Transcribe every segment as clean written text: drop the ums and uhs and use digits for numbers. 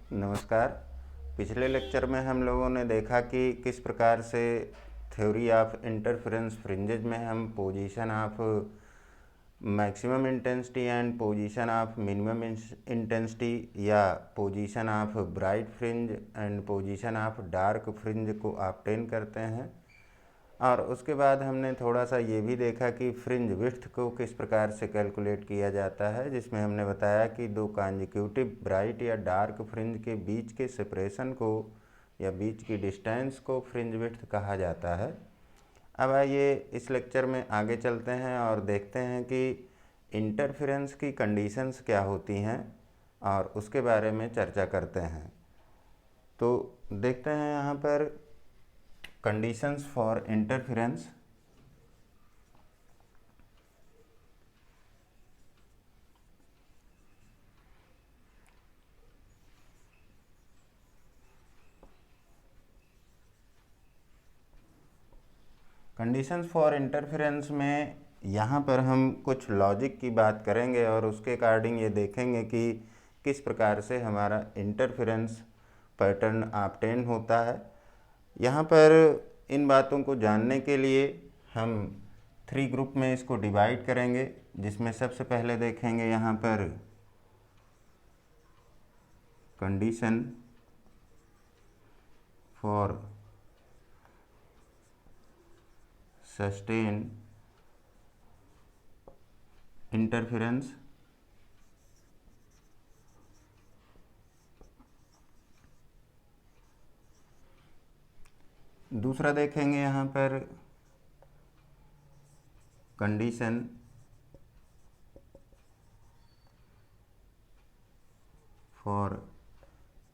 नमस्कार। पिछले लेक्चर में हम लोगों ने देखा कि किस प्रकार से थ्योरी ऑफ इंटरफेरेंस फ्रिंजेज में हम position of maximum intensity and position of minimum intensity या position of bright fringe and position of dark fringe को ऑब्टेन करते हैं। और उसके बाद हमने थोड़ा सा ये भी देखा कि फ्रिंज विड्थ को किस प्रकार से कैलकुलेट किया जाता है, जिसमें हमने बताया कि दो कॉन्जिक्यूटिव ब्राइट या डार्क फ्रिंज के बीच के सेपरेशन को या बीच की डिस्टेंस को फ्रिंज विड्थ कहा जाता है। अब आइए इस लेक्चर में आगे चलते हैं और देखते हैं कि इंटरफेरेंस की कंडीशंस क्या होती हैं और उसके बारे में चर्चा करते हैं। तो देखते हैं यहाँ पर conditions for interference. Conditions for interference में यहाँ पर हम कुछ लॉजिक की बात करेंगे और उसके अकॉर्डिंग ये देखेंगे कि किस प्रकार से हमारा इंटरफेरेंस पैटर्न ऑब्टेन होता है। यहाँ पर इन बातों को जानने के लिए हम 3 ग्रुप में इसको डिवाइड करेंगे, जिसमें सबसे पहले देखेंगे यहाँ पर कंडीशन फॉर सस्टेन इंटरफेरेंस। दूसरा देखेंगे यहाँ पर condition for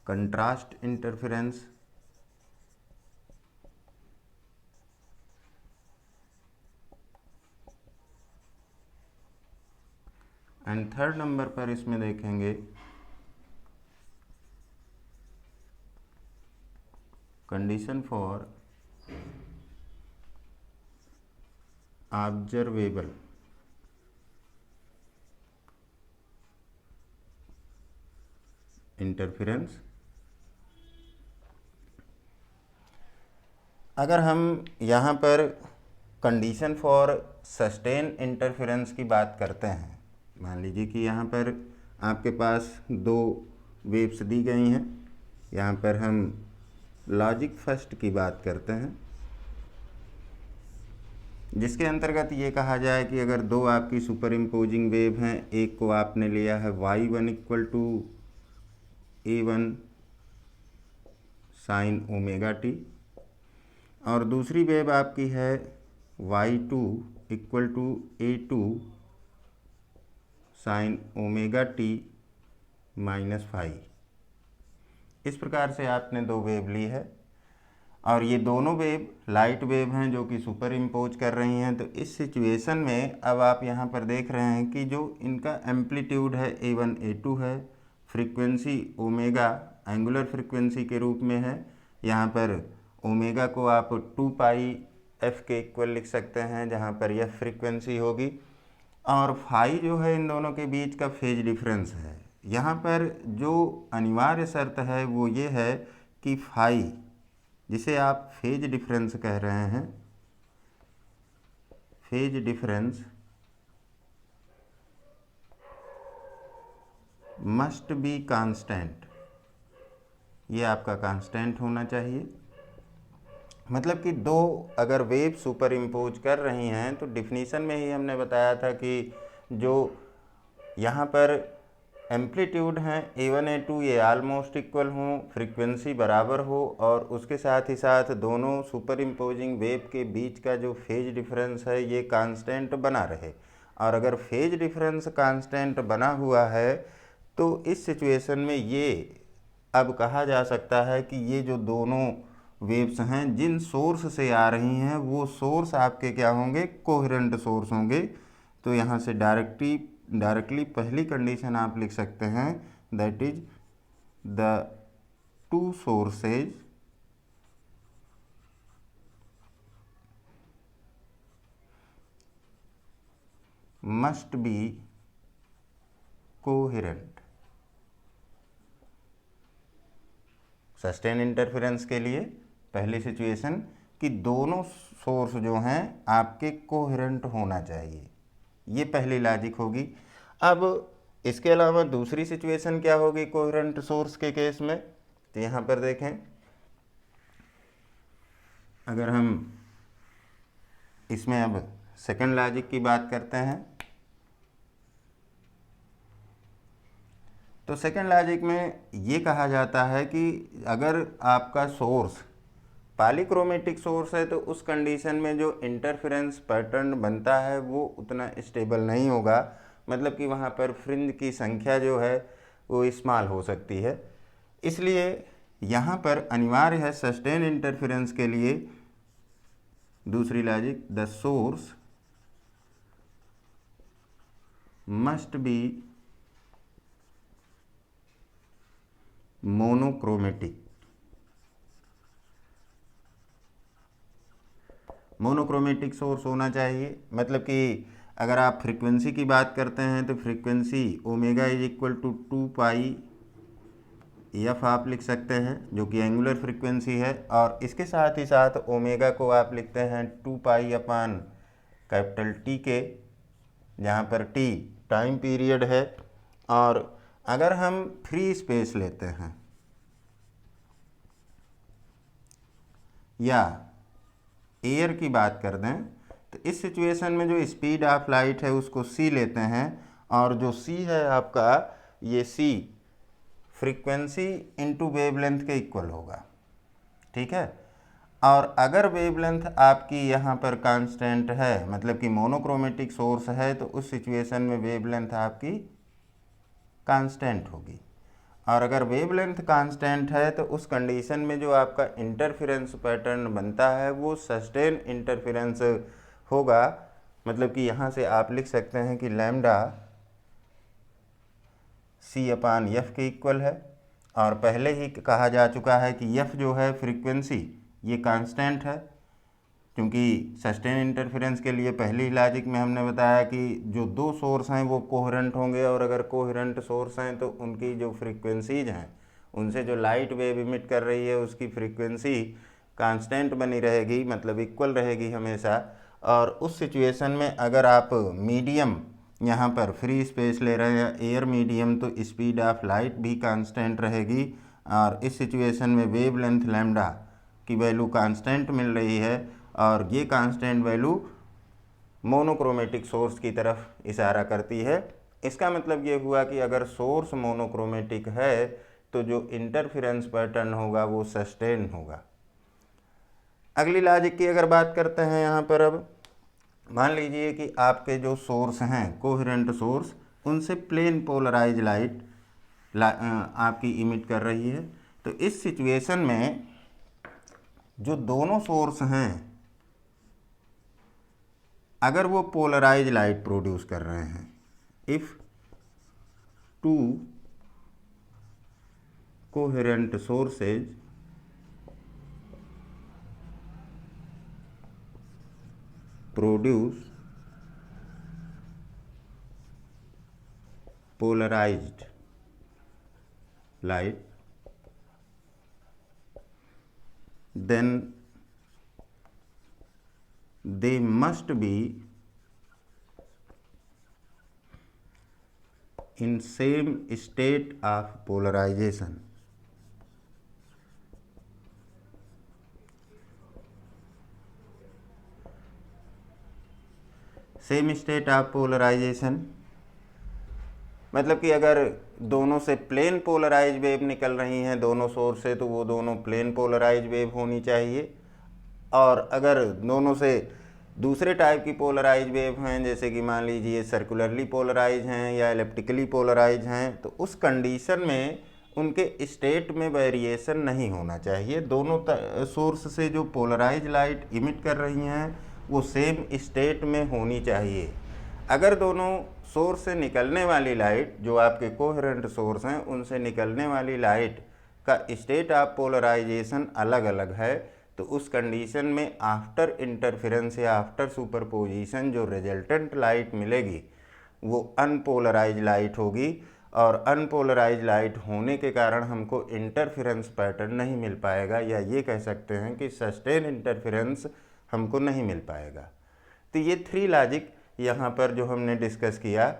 contrast interference. And third number पर इसमें देखेंगे कंडीशन फॉर ऑब्जर्वेबल इंटरफेरेंस। अगर हम यहाँ पर कंडीशन फॉर सस्टेन इंटरफेरेंस की बात करते हैं, मान लीजिए कि यहाँ पर आपके पास 2 वेव्स दी गई हैं। यहाँ पर हम लॉजिक फर्स्ट की बात करते हैं, जिसके अंतर्गत ये कहा जाए कि अगर 2 आपकी सुपर इम्पोजिंग वेव हैं, एक को आपने लिया है y1 equal to a1 sine omega t और दूसरी वेव आपकी है y2 equal to a2 sine omega t minus five. इस प्रकार से आपने 2 वेव ली है और ये दोनों वेव लाइट वेव हैं जो कि सुपर इम्पोज कर रही हैं। तो इस सिचुएशन में अब आप यहाँ पर देख रहे हैं कि जो इनका एम्पलीट्यूड है a1 a2 है, फ्रीक्वेंसी ओमेगा एंगुलर फ्रीक्वेंसी के रूप में है। यहाँ पर ओमेगा को आप 2 पाई एफ के इक्वल लिख सकते हैं, जहाँ पर यह फ्रीक्वेंसी होगी, और फाई जो है इन दोनों के बीच का फेज डिफरेंस है। यहाँ पर जो अनिवार्य शर्त है वो ये है कि फाई, जिसे आप फेज डिफरेंस कह रहे हैं, phase difference must be constant. ये आपका कांस्टेंट होना चाहिए। मतलब कि 2 अगर वेव सुपर इम्पोज कर रही हैं तो डिफिनीशन में ही हमने बताया था कि जो यहाँ पर एम्पलीट्यूड हैं a1 a2 ये आलमोस्ट इक्वल हों, फ्रीक्वेंसी बराबर हो और उसके साथ ही साथ दोनों सुपर इम्पोजिंग वेव के बीच का जो फेज डिफरेंस है ये कांस्टेंट बना रहे। और अगर फेज डिफरेंस कांस्टेंट बना हुआ है तो इस सिचुएशन में ये अब कहा जा सकता है कि ये जो दोनों वेव्स हैं जिन सोर्स से आ रही हैं वो सोर्स आपके क्या होंगे, कोहेरेंट सोर्स होंगे। तो यहाँ से डायरेक्टली पहली कंडीशन आप लिख सकते हैं, that is the 2 sources must be coherent. Sustain interference के लिए पहली सिचुएशन कि दोनों सोर्स जो हैं आपके कोहेरेंट होना चाहिए, ये पहली लॉजिक होगी। अब इसके अलावा दूसरी सिचुएशन क्या होगी कोहेरेंट सोर्स के केस में, तो यहाँ पर देखें, अगर हम इसमें अब सेकंड लॉजिक की बात करते हैं, तो सेकंड लॉजिक में ये कहा जाता है कि अगर आपका सोर्स पॉलीक्रोमेटिक सोर्स है तो उस कंडीशन में जो इंटरफेरेंस पैटर्न बनता है वो उतना स्टेबल नहीं होगा, मतलब कि वहाँ पर फ्रिंज की संख्या जो है वो स्मॉल हो सकती है। इसलिए यहाँ पर अनिवार्य है सस्टेन इंटरफेरेंस के लिए दूसरी logic, the source must be monochromatic. Monochromatic source होना चाहिए, मतलब कि अगर आप फ्रीक्वेंसी की बात करते हैं तो frequency omega is equal to 2 pi f आप लिख सकते हैं, जो कि एंगुलर फ्रीक्वेंसी है, और इसके साथ ही साथ ओमेगा को आप लिखते हैं 2 पाई अपान कैपिटल टी के, जहाँ पर टी टाइम पीरियड है। और अगर हम फ्री स्पेस लेते हैं या एयर की बात कर दें तो इस सिचुएशन में जो स्पीड ऑफ लाइट है उसको सी लेते हैं, और जो सी है आपका, ये सी फ्रीक्वेंसी इनटू वेवलेंथ के इक्वल होगा, ठीक है। और अगर वेवलेंथ आपकी यहाँ पर कांस्टेंट है, मतलब कि मोनोक्रोमेटिक सोर्स है, तो उस सिचुएशन में वेवलेंथ आपकी कांस्टेंट होगी। और अगर वेवलेंथ कांस्टेंट है तो उस कंडीशन में जो आपका इंटरफेरेंस पैटर्न बनता है वो सस्टेन इंटरफेरेंस होगा, मतलब कि यहाँ से आप लिख सकते हैं कि लैम्डा सी अपान एफ के इक्वल है। और पहले ही कहा जा चुका है कि एफ जो है फ्रीक्वेंसी ये कांस्टेंट है, क्योंकि सस्टेन इंटरफेरेंस के लिए पहली लॉजिक में हमने बताया कि जो दो सोर्स हैं वो कोहेरेंट होंगे, और अगर कोहेरेंट सोर्स हैं तो उनकी जो फ्रीक्वेंसीज हैं उनसे जो लाइट वेव इमिट कर रही है उसकी फ्रीक्वेंसी कांस्टेंट बनी रहेगी, मतलब इक्वल रहेगी हमेशा। और उस सिचुएशन में अगर आप मीडियम यहाँ पर फ्री स्पेस ले रहे हैं एयर मीडियम, तो स्पीड ऑफ लाइट भी कांस्टेंट रहेगी, और इस सिचुएशन में वेवलेंथ लैम्डा की वैल्यू कांस्टेंट मिल रही है, और ये कांस्टेंट वैल्यू मोनोक्रोमेटिक सोर्स की तरफ इशारा करती है। इसका मतलब ये हुआ कि अगर सोर्स मोनोक्रोमेटिक है तो जो इंटरफेरेंस पैटर्न होगा वो सस्टेन होगा। अगली लॉजिक की अगर बात करते हैं यहाँ पर, अब मान लीजिए कि आपके जो सोर्स हैं कोहेरेंट सोर्स, उनसे प्लेन पोलराइज लाइट आपकी इमिट कर रही है, तो इस सिचुएशन में जो दोनों सोर्स हैं अगर वो पोलराइज लाइट प्रोड्यूस कर रहे हैं, if two coherent sources produce polarized light, then they must be in same state of polarization. Same state of polarisation मतलब कि अगर दोनों से प्लेन पोलराइज वेव निकल रही हैं दोनों सोर्स से, तो वो दोनों प्लेन पोलराइज वेव होनी चाहिए। और अगर दोनों से दूसरे टाइप की पोलराइज वेव हैं, जैसे कि मान लीजिए सर्कुलरली पोलराइज हैं या एलिप्टिकली पोलराइज हैं, तो उस कंडीशन में उनके स्टेट में वेरिएशन नहीं होना चाहिए। दोनों सोर्स से जो पोलराइज लाइट इमिट कर रही हैं वो सेम स्टेट में होनी चाहिए। अगर दोनों सोर्स से निकलने वाली लाइट, जो आपके कोहेरेंट सोर्स हैं, उनसे निकलने वाली लाइट का स्टेट ऑफ पोलराइजेशन अलग अलग है, तो उस कंडीशन में आफ्टर इंटरफेरेंस या आफ्टर सुपरपोजिशन जो रिजल्टेंट लाइट मिलेगी वो अनपोलराइज लाइट होगी। और अनपोलराइज लाइट होने के कारण हमको इंटरफेरेंस पैटर्न नहीं मिल पाएगा, या ये कह सकते हैं कि सस्टेन इंटरफेरेंस हमको नहीं मिल पाएगा। तो ये 3 लॉजिक यहाँ पर जो हमने डिस्कस किया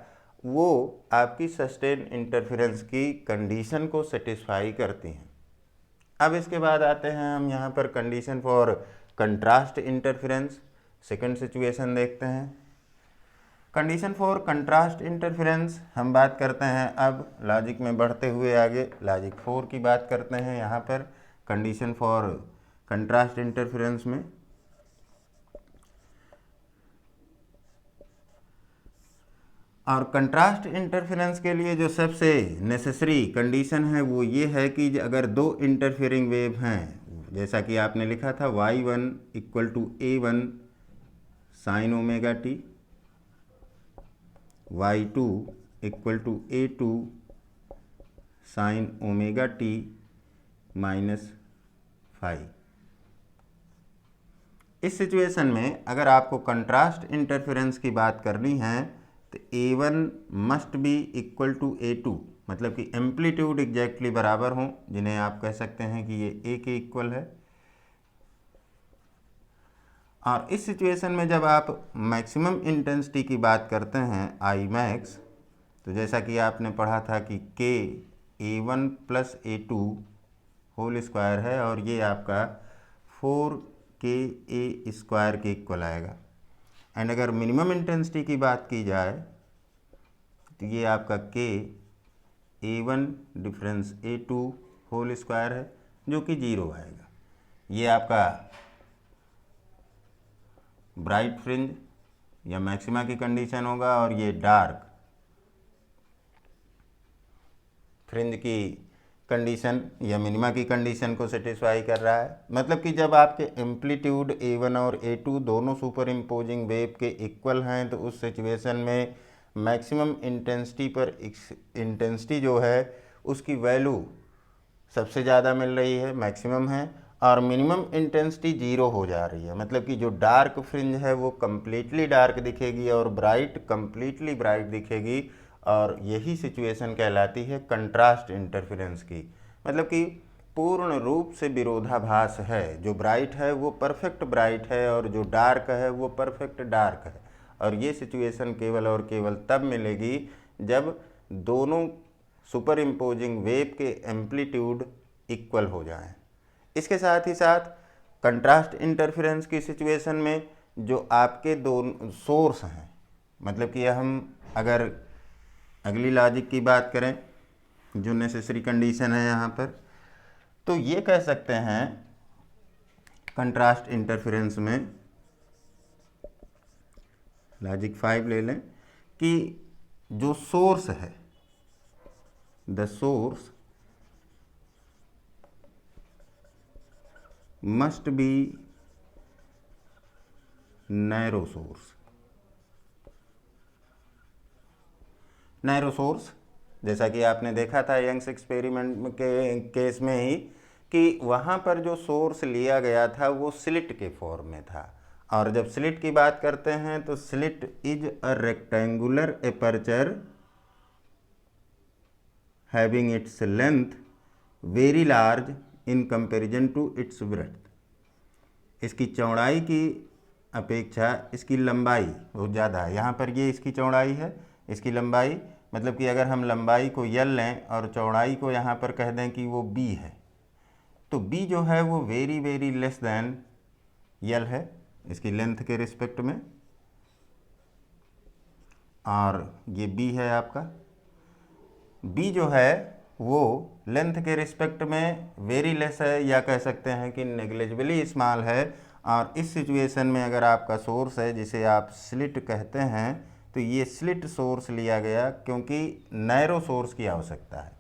वो आपकी सस्टेन इंटरफेरेंस की कंडीशन को सेटिस्फाई करती हैं। अब इसके बाद आते हैं हम यहाँ पर condition for contrast interference. Second situation देखते हैं। कंडीशन फॉर कंट्रास्ट इंटरफेरेंस हम बात करते हैं अब लॉजिक में बढ़ते हुए आगे लॉजिक 4 की बात करते हैं यहाँ पर कंडीशन फॉर कंट्रास्ट इंटरफेरेंस में। और कंट्रास्ट इंटरफेरेंस के लिए जो सबसे नेसेसरी कंडीशन है वो ये है कि अगर 2 इंटरफेयरिंग वेव हैं, जैसा कि आपने लिखा था y1 equal to a1 sine omega t, y2 equal to a2 sine omega t minus phi. इस सिचुएशन में अगर आपको कंट्रास्ट इंटरफेरेंस की बात करनी है तो A1 must be equal to A2, मतलब कि एम्पलीट्यूड एग्जैक्टली बराबर हों, जिन्हें आप कह सकते हैं कि ये A के इक्वल है। और इस सिचुएशन में जब आप मैक्सिमम इंटेंसिटी की बात करते हैं I मैक्स, तो जैसा कि आपने पढ़ा था कि K A1 plus A2 whole square है और ये आपका 4KA स्क्वायर के इक्वल आएगा। एंड अगर मिनिमम इंटेंसिटी की बात की जाए तो ये आपका K A1 difference A2 whole square है जो कि 0 आएगा। ये आपका ब्राइट फ्रिंज या मैक्सिमा की कंडीशन होगा और ये डार्क फ्रिंज की कंडीशन या मिनिमा की कंडीशन को सेटिस्फाई कर रहा है। मतलब कि जब आपके एम्पलीट्यूड A1 और A2 दोनों सुपर इम्पोजिंग वेव के इक्वल हैं तो उस सिचुएशन में मैक्सिमम इंटेंसिटी पर इंटेंसिटी जो है उसकी वैल्यू सबसे ज़्यादा मिल रही है, मैक्सिमम है, और मिनिमम इंटेंसिटी 0 हो जा रही है। मतलब कि जो डार्क फ्रिंज है वो कम्प्लीटली डार्क दिखेगी और ब्राइट कम्प्लीटली ब्राइट दिखेगी, और यही सिचुएशन कहलाती है कंट्रास्ट इंटरफेरेंस की। मतलब कि पूर्ण रूप से विरोधाभास है, जो ब्राइट है वो परफेक्ट ब्राइट है और जो डार्क है वो परफेक्ट डार्क है। और ये सिचुएशन केवल और केवल तब मिलेगी जब दोनों सुपर इम्पोजिंग वेव के एम्पलीट्यूड इक्वल हो जाएं। इसके साथ ही साथ कंट्रास्ट इंटरफेरेंस की सिचुएशन में जो आपके दो सोर्स हैं, मतलब कि हम अगर अगली लॉजिक की बात करें जो नेसेसरी कंडीशन है यहाँ पर, तो ये कह सकते हैं कंट्रास्ट इंटरफेरेंस में लॉजिक 5 ले लें कि जो सोर्स है, the source must be narrow source. Narrow source जैसा कि आपने देखा था यंग्स एक्सपेरिमेंट के केस में ही कि वहाँ पर जो सोर्स लिया गया था वो स्लिट के फॉर्म में था। और जब स्लिट की बात करते हैं तो slit is a rectangular aperture having its length very large in comparison to its breadth. इसकी चौड़ाई की अपेक्षा इसकी लंबाई बहुत ज़्यादा है। यहाँ पर ये इसकी चौड़ाई है, इसकी लंबाई, मतलब कि अगर हम लंबाई को यल लें और चौड़ाई को यहाँ पर कह दें कि वो b है, तो b जो है वो वेरी वेरी लेस दैन यल है इसकी लेंथ के रिस्पेक्ट में, और ये b है आपका। b जो है वो लेंथ के रिस्पेक्ट में वेरी लेस है, या कह सकते हैं कि नेग्लिजिबली स्मॉल है। और इस सिचुएशन में अगर आपका सोर्स है जिसे आप स्लिट कहते हैं, तो ये स्लिट सोर्स लिया गया क्योंकि नैरो सोर्स की आवश्यकता है।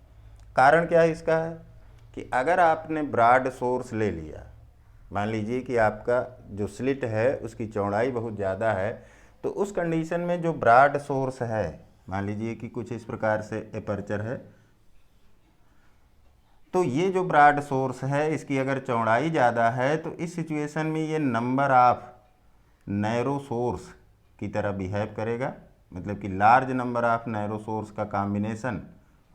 कारण क्या है इसका है कि अगर आपने ब्रॉड सोर्स ले लिया, मान लीजिए कि आपका जो स्लिट है उसकी चौड़ाई बहुत ज़्यादा है, तो उस कंडीशन में जो ब्रॉड सोर्स है, मान लीजिए कि कुछ इस प्रकार से एपर्चर है, तो ये जो ब्रॉड सोर्स है इसकी अगर चौड़ाई ज़्यादा है तो इस सिचुएशन में ये नंबर ऑफ नैरो सोर्स की तरह बिहेव करेगा। मतलब कि large number of narrow source का कॉम्बिनेशन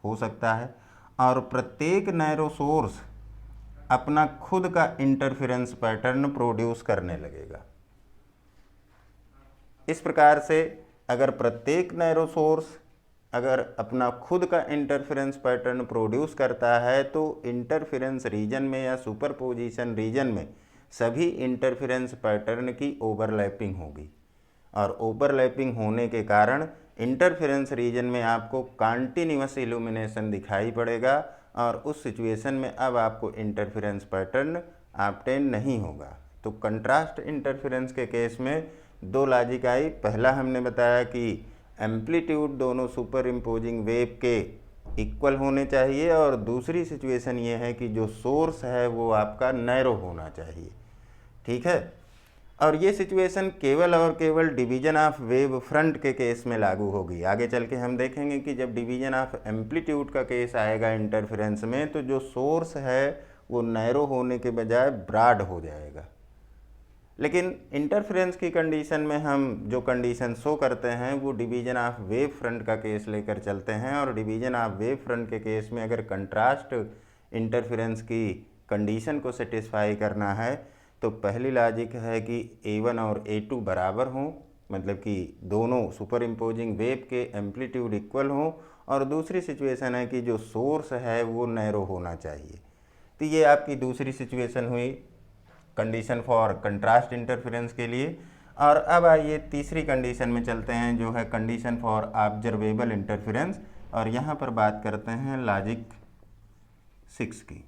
हो सकता है, और प्रत्येक नैरो सोर्स अपना खुद का इंटरफेरेंस पैटर्न प्रोड्यूस करने लगेगा। इस प्रकार से अगर प्रत्येक नैरो सोर्स अगर अपना खुद का इंटरफेरेंस पैटर्न प्रोड्यूस करता है तो इंटरफेरेंस रीजन में या सुपरपोजिशन रीजन में सभी इंटरफेरेंस पैटर्न की ओवरलैपिंग होगी, और ओवरलैपिंग होने के कारण इंटरफेरेंस रीजन में आपको कॉन्टिन्यूअस इल्यूमिनेशन दिखाई पड़ेगा, और उस सिचुएशन में अब आपको इंटरफेरेंस पैटर्न ऑब्टेन नहीं होगा। तो कंट्रास्ट इंटरफेरेंस के केस में दो लॉजिक आई। पहला हमने बताया कि एम्पलीट्यूड दोनों सुपर इम्पोजिंग वेव के इक्वल होने चाहिए, और दूसरी सिचुएशन ये है कि जो सोर्स है वो आपका नैरो होना चाहिए। ठीक है, और ये सिचुएशन केवल और केवल डिवीजन ऑफ वेव फ्रंट के केस में लागू होगी। आगे चल के हम देखेंगे कि जब डिवीजन ऑफ एम्पलीट्यूड का केस आएगा इंटरफेरेंस में, तो जो सोर्स है वो नैरो होने के बजाय ब्रॉड हो जाएगा। लेकिन इंटरफेरेंस की कंडीशन में हम जो कंडीशन शो करते हैं वो डिवीजन ऑफ वेव फ्रंट का केस लेकर चलते हैं, और डिवीजन ऑफ वेव फ्रंट के केस में अगर कंट्रास्ट इंटरफेरेंस की कंडीशन को सेटिस्फाई करना है तो पहली लॉजिक है कि A1 और A2 बराबर हों, मतलब कि दोनों सुपर इम्पोजिंग वेव के एम्पलीट्यूड इक्वल हों, और दूसरी सिचुएशन है कि जो सोर्स है वो नैरो होना चाहिए। तो ये आपकी दूसरी सिचुएशन हुई कंडीशन फॉर कंट्रास्ट इंटरफेरेंस के लिए। और अब आइए तीसरी कंडीशन में चलते हैं, जो है कंडीशन फॉर ऑब्जर्वेबल इंटरफेरेंस, और यहाँ पर बात करते हैं लॉजिक 6 की।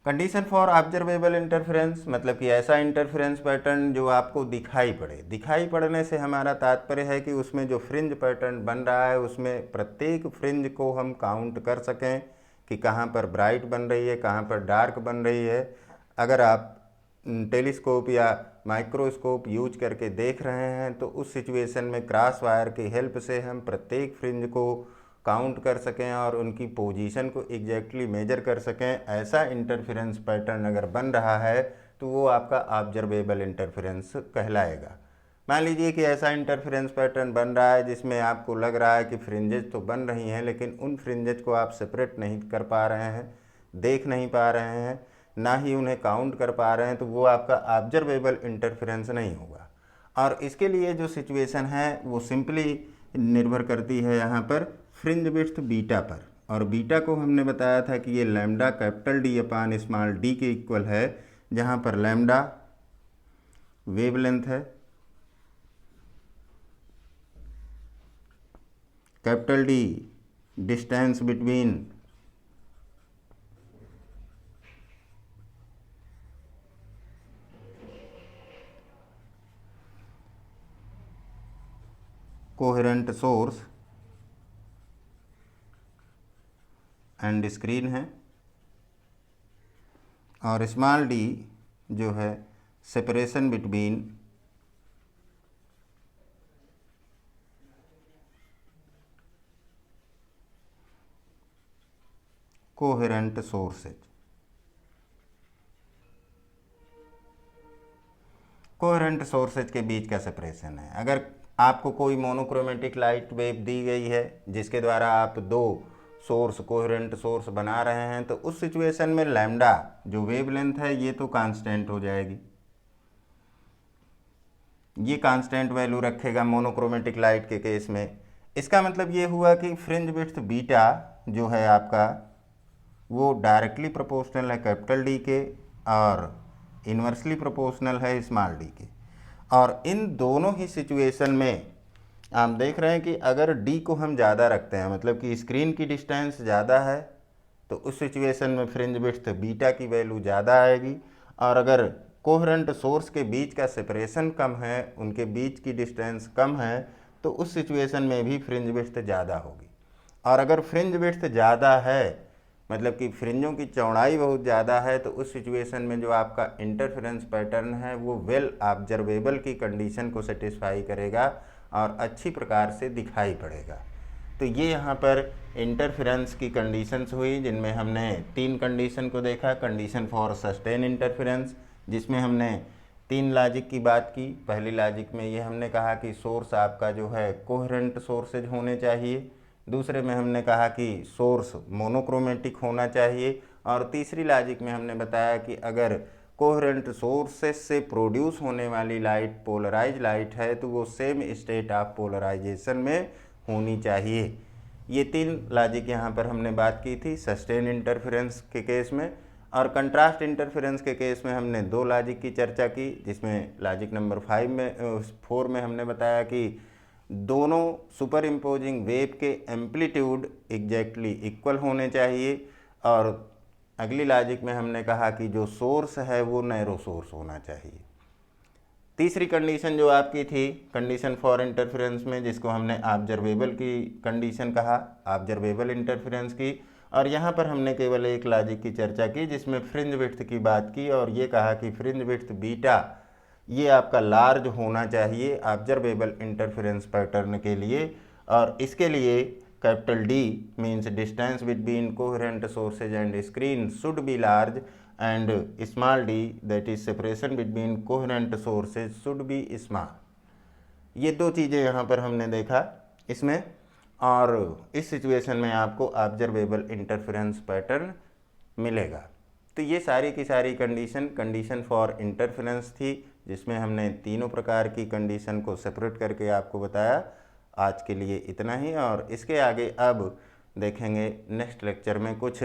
कंडीशन फॉर ऑब्जर्वेबल इंटरफेरेंस मतलब कि ऐसा इंटरफेरेंस पैटर्न जो आपको दिखाई पड़े। दिखाई पड़ने से हमारा तात्पर्य है कि उसमें जो फ्रिंज पैटर्न बन रहा है उसमें प्रत्येक फ्रिंज को हम काउंट कर सकें कि कहाँ पर ब्राइट बन रही है, कहाँ पर डार्क बन रही है। अगर आप टेलीस्कोप या माइक्रोस्कोप यूज करके देख रहे हैं तो उस सिचुएशन में क्रॉस वायर की हेल्प से हम प्रत्येक फ्रिंज को काउंट कर सकें और उनकी पोजीशन को एग्जैक्टली मेजर कर सकें। ऐसा इंटरफेरेंस पैटर्न अगर बन रहा है तो वो आपका ऑब्जर्वेबल इंटरफेरेंस कहलाएगा। मान लीजिए कि ऐसा इंटरफेरेंस पैटर्न बन रहा है जिसमें आपको लग रहा है कि फ्रिंजेज तो बन रही हैं, लेकिन उन फ्रिंजेज को आप सेपरेट नहीं कर पा रहे हैं, देख नहीं पा रहे हैं, ना ही उन्हें काउंट कर पा रहे हैं, तो वो आपका ऑब्जर्वेबल इंटरफेरेंस नहीं होगा। और इसके लिए जो सिचुएशन है वो सिंपली निर्भर करती है यहाँ पर फ्रिंज विड्थ बीटा पर, और बीटा को हमने बताया था कि ये लैम्डा कैपिटल डी अपान स्मॉल डी के इक्वल है, जहाँ पर लैम्डा वेवलेंथ है, capital D distance between coherent source and screen है, और स्मॉल डी जो है separation between coherent sources. Coherent sources के बीच का सेपरेशन है। अगर आपको कोई मोनोक्रोमेटिक लाइट वेव दी गई है जिसके द्वारा आप दो सोर्स कोहेरेंट सोर्स बना रहे हैं, तो उस सिचुएशन में लैम्डा जो वेवलेंथ है ये तो कांस्टेंट हो जाएगी, ये कांस्टेंट वैल्यू रखेगा मोनोक्रोमेटिक लाइट के केस में। इसका मतलब ये हुआ कि फ्रिंज विड्थ बीटा जो है आपका वो डायरेक्टली प्रोपोर्शनल है कैपिटल डी के और इन्वर्सली प्रोपोर्शनल है स्मॉल डी के। और इन दोनों ही सिचुएशन में आप देख रहे हैं कि अगर डी को हम ज़्यादा रखते हैं, मतलब कि स्क्रीन की डिस्टेंस ज़्यादा है, तो उस सिचुएशन में फ्रिंज विड्थ बीटा की वैल्यू ज़्यादा आएगी। और अगर कोहेरेंट सोर्स के बीच का सेपरेशन कम है, उनके बीच की डिस्टेंस कम है, तो उस सिचुएशन में भी फ्रिंज विड्थ ज़्यादा होगी। और अगर फ्रिंज विड्थ ज़्यादा है, मतलब कि फ्रिंजों की चौड़ाई बहुत ज़्यादा है, तो उस सिचुएशन में जो आपका इंटरफेरेंस पैटर्न है वो वेल ऑब्जर्वेबल की कंडीशन को सेटिस्फाई करेगा और अच्छी प्रकार से दिखाई पड़ेगा। तो ये यहाँ पर इंटरफेरेंस की कंडीशंस हुई, जिनमें हमने तीन कंडीशन को देखा। कंडीशन फॉर सस्टेन इंटरफेरेंस, जिसमें हमने तीन लॉजिक की बात की। पहली लॉजिक में ये हमने कहा कि सोर्स आपका जो है कोहेरेंट सोर्सेज होने चाहिए। दूसरे में हमने कहा कि सोर्स मोनोक्रोमेटिक होना चाहिए। और तीसरी लॉजिक में हमने बताया कि अगर कोहेरेंट सोर्सेस से प्रोड्यूस होने वाली लाइट पोलराइज लाइट है तो वो सेम स्टेट ऑफ पोलराइजेशन में होनी चाहिए। ये तीन लॉजिक यहाँ पर हमने बात की थी सस्टेन इंटरफेरेंस के केस में। और कंट्रास्ट इंटरफेरेंस के केस में हमने दो लॉजिक की चर्चा की, जिसमें लॉजिक नंबर 4 में हमने बताया कि दोनों सुपर इम्पोजिंग वेव के एम्पलीट्यूड एग्जैक्टली इक्वल होने चाहिए। और अगली लॉजिक में हमने कहा कि जो सोर्स है वो नैरो सोर्स होना चाहिए। तीसरी कंडीशन जो आपकी थी कंडीशन फॉर इंटरफेरेंस में, जिसको हमने ऑब्जर्वेबल की कंडीशन कहा, ऑब्जर्वेबल इंटरफेरेंस की। और यहाँ पर हमने केवल एक लॉजिक की चर्चा की जिसमें फ्रिंज विड्थ की बात की और ये कहा कि फ्रिंज विड्थ बीटा ये आपका लार्ज होना चाहिए ऑब्जर्वेबल इंटरफेरेंस पैटर्न के लिए। और इसके लिए capital D means distance between coherent sources and screen should be large and small d that is separation between coherent sources should be small। ये दो चीज़ें यहाँ पर हमने देखा इसमें। और इस सिचुएशन में आपको ऑब्जर्वेबल इंटरफेरेंस पैटर्न मिलेगा। तो ये सारी की सारी कंडीशन फॉर इंटरफेरेंस थी, जिसमें हमने तीनों प्रकार की कंडीशन को सेपरेट करके आपको बताया। आज के लिए इतना ही, और इसके आगे अब देखेंगे नेक्स्ट लेक्चर में कुछ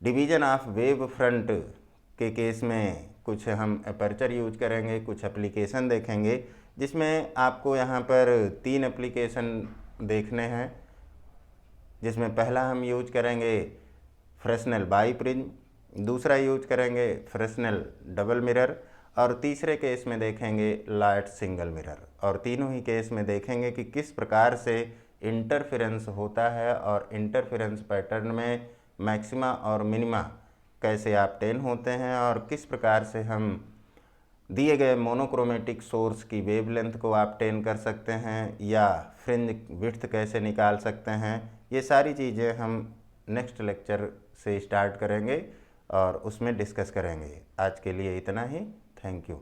डिवीज़न ऑफ वेव फ्रंट के केस में कुछ हम अपर्चर यूज करेंगे, कुछ एप्लीकेशन देखेंगे, जिसमें आपको यहाँ पर 3 एप्लीकेशन देखने हैं। जिसमें पहला हम यूज करेंगे फ्रेस्नेल बाई प्रिज्म, दूसरा यूज करेंगे फ्रेस्नेल डबल मिरर, और तीसरे केस में देखेंगे लाइट सिंगल मिरर। और तीनों ही केस में देखेंगे कि किस प्रकार से इंटरफेरेंस होता है और इंटरफेरेंस पैटर्न में मैक्सिमा और मिनिमा कैसे ऑब्टेन होते हैं, और किस प्रकार से हम दिए गए मोनोक्रोमेटिक सोर्स की वेवलेंथ को ऑब्टेन कर सकते हैं, या फ्रिंज विड्थ कैसे निकाल सकते हैं। ये सारी चीज़ें हम नेक्स्ट लेक्चर से स्टार्ट करेंगे और उसमें डिस्कस करेंगे। आज के लिए इतना ही। Thank you.